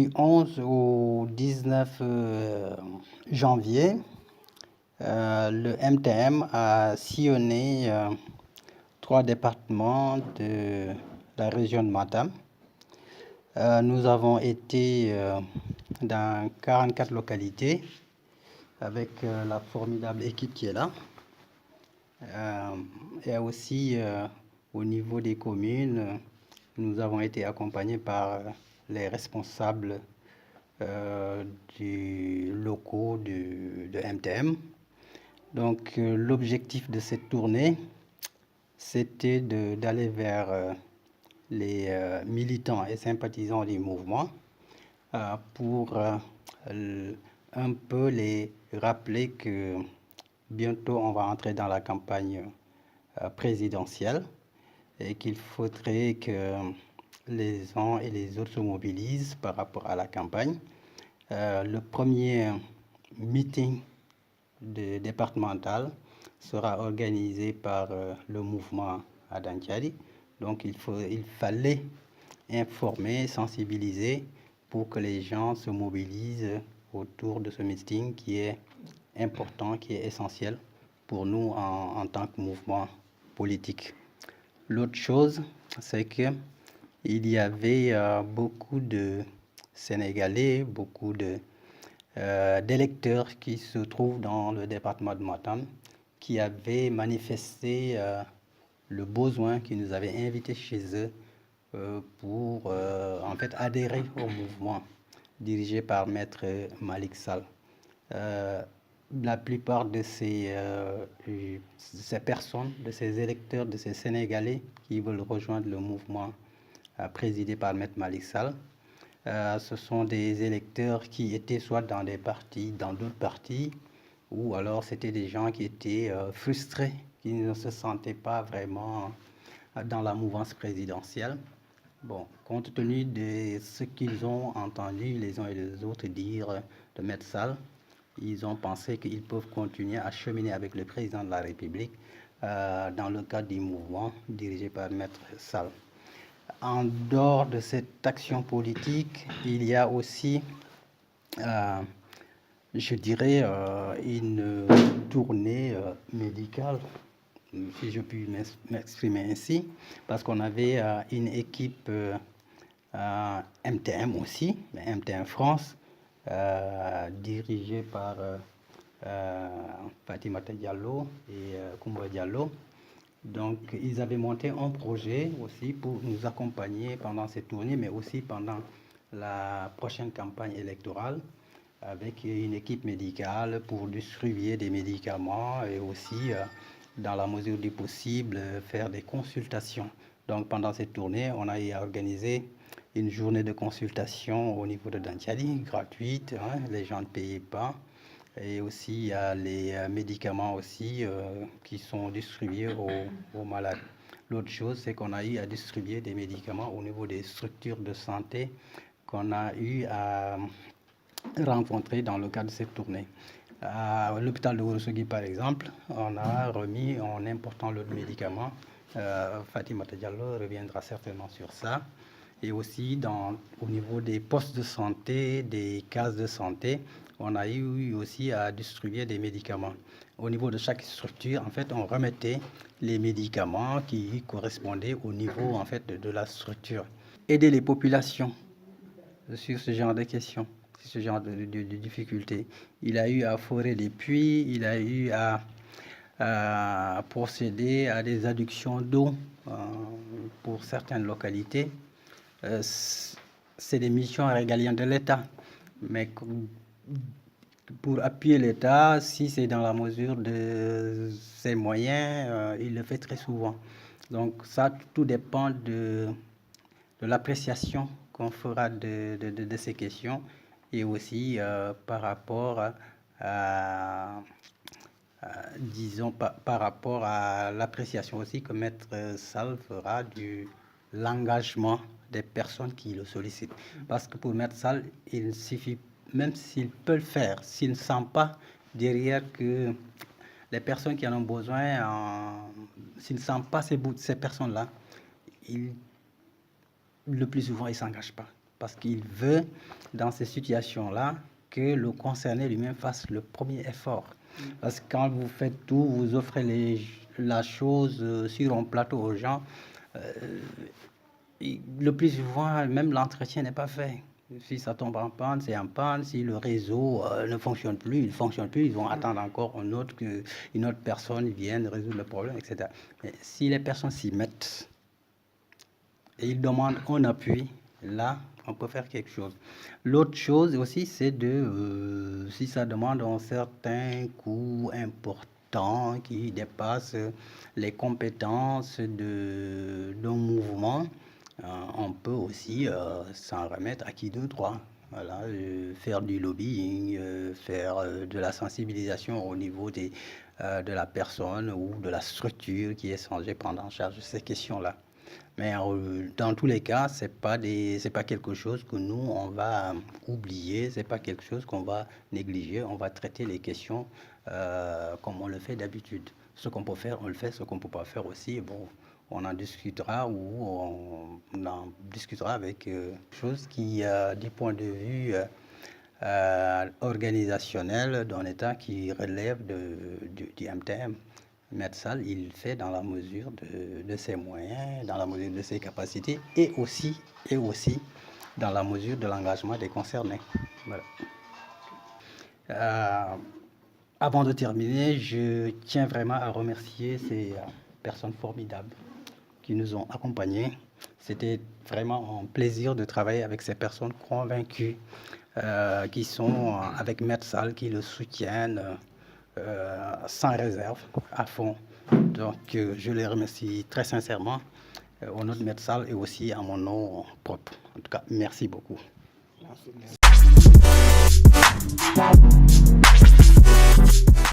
Du 11 au 19 janvier, le MTM a sillonné 3 départements de la région de Matam. Nous avons été dans 44 localités avec la formidable équipe qui est là. Et aussi au niveau des communes, nous avons été accompagnés par les responsables du locaux de MTM. Donc l'objectif de cette tournée, c'était d'aller vers les militants et sympathisants du mouvement pour un peu les rappeler que bientôt on va entrer dans la campagne présidentielle et qu'il faudrait que les uns et les autres se mobilisent par rapport à la campagne. Le premier meeting départemental sera organisé par le mouvement à Dantiali. Donc il fallait informer, sensibiliser pour que les gens se mobilisent autour de ce meeting qui est important, qui est essentiel pour nous en tant que mouvement politique. L'autre chose, c'est qu'il y avait beaucoup de Sénégalais, beaucoup d'électeurs qui se trouvent dans le département de Matam, qui avaient manifesté le besoin, qui nous avaient invités chez eux pour en fait adhérer au mouvement dirigé par Maître Malick Sall. La plupart de ces personnes, de ces électeurs, de ces Sénégalais qui veulent rejoindre le mouvement présidé par Maître Malick Sall, ce sont des électeurs qui étaient soit dans d'autres partis, ou alors c'était des gens qui étaient frustrés, qui ne se sentaient pas vraiment dans la mouvance présidentielle. Bon, compte tenu de ce qu'ils ont entendu les uns et les autres dire de Maître Sall, ils ont pensé qu'ils peuvent continuer à cheminer avec le président de la République dans le cadre du mouvement dirigé par Maître Sall. En dehors de cette action politique, il y a aussi, je dirais, une tournée médicale, si je puis m'exprimer ainsi, parce qu'on avait une équipe MTM aussi, MTM France, dirigée par Fatimata Diallo et Koumba Diallo. Donc, ils avaient monté un projet aussi pour nous accompagner pendant cette tournée, mais aussi pendant la prochaine campagne électorale, avec une équipe médicale pour distribuer des médicaments et aussi, dans la mesure du possible, faire des consultations. Donc, pendant cette tournée, on a organisé une journée de consultation au niveau de Dantiali, gratuite, hein, les gens ne payaient pas. Et aussi, il y a les médicaments aussi qui sont distribués aux malades. L'autre chose, c'est qu'on a eu à distribuer des médicaments au niveau des structures de santé qu'on a eu à rencontrer dans le cadre de cette tournée. À l'hôpital de Ourossogui, par exemple, on a remis en important l'autre médicament. Fatimata Diallo reviendra certainement sur ça. Et aussi, au niveau des postes de santé, des cases de santé, on a eu aussi à distribuer des médicaments. Au niveau de chaque structure, en fait, on remettait les médicaments qui correspondaient au niveau, en fait, de la structure. Aider les populations sur ce genre de questions, sur ce genre de difficultés. Il a eu à forer des puits, il a eu à procéder à des adductions d'eau pour certaines localités. C'est des missions régaliennes de l'État, mais pour appuyer l'État, si c'est dans la mesure de ses moyens, il le fait très souvent. Donc ça, tout dépend de l'appréciation qu'on fera de ces questions et aussi par rapport disons, par rapport à l'appréciation aussi que Maître Sall fera de l'engagement des personnes qui le sollicitent. Parce que pour Maître Sall, il suffit, même s'il peut le faire, s'il ne sent pas derrière que les personnes qui en ont besoin, s'il ne sent pas ces personnes-là, le plus souvent, il ne s'engage pas. parce qu'il veut, dans ces situations-là, que le concerné lui-même fasse le premier effort. Parce que quand vous faites tout, vous offrez la chose sur un plateau aux gens, le plus souvent, même l'entretien n'est pas fait. Si ça tombe en panne, c'est en panne. Si le réseau ne fonctionne plus, il ne fonctionne plus. Ils vont attendre encore une autre personne vienne résoudre le problème, etc. Mais si les personnes s'y mettent et ils demandent un appui, là, on peut faire quelque chose. L'autre chose aussi, c'est si ça demande un certain coût important qui dépasse les compétences d'un mouvement, on peut aussi s'en remettre à qui de droit. Voilà, faire du lobbying, faire de la sensibilisation au niveau de la personne ou de la structure qui est censée prendre en charge ces questions-là. Mais dans tous les cas, c'est pas quelque chose que nous, on va oublier, c'est pas quelque chose qu'on va négliger. On va traiter les questions comme on le fait d'habitude. Ce qu'on peut faire, on le fait. Ce qu'on peut pas faire aussi, bon, on en discutera ou on en discutera avec chose qui, du point de vue organisationnel d'un État qui relève du MTM. Maître Sall, il fait dans la mesure de ses moyens, dans la mesure de ses capacités et aussi dans la mesure de l'engagement des concernés. Voilà. Avant de terminer, je tiens vraiment à remercier ces personnes formidables qui nous ont accompagnés. C'était vraiment un plaisir de travailler avec ces personnes convaincues qui sont avec Maître Sall, qui le soutiennent sans réserve, à fond. Donc, je les remercie très sincèrement au nom de Maître Sall et aussi à mon nom propre. En tout cas, merci beaucoup. Merci.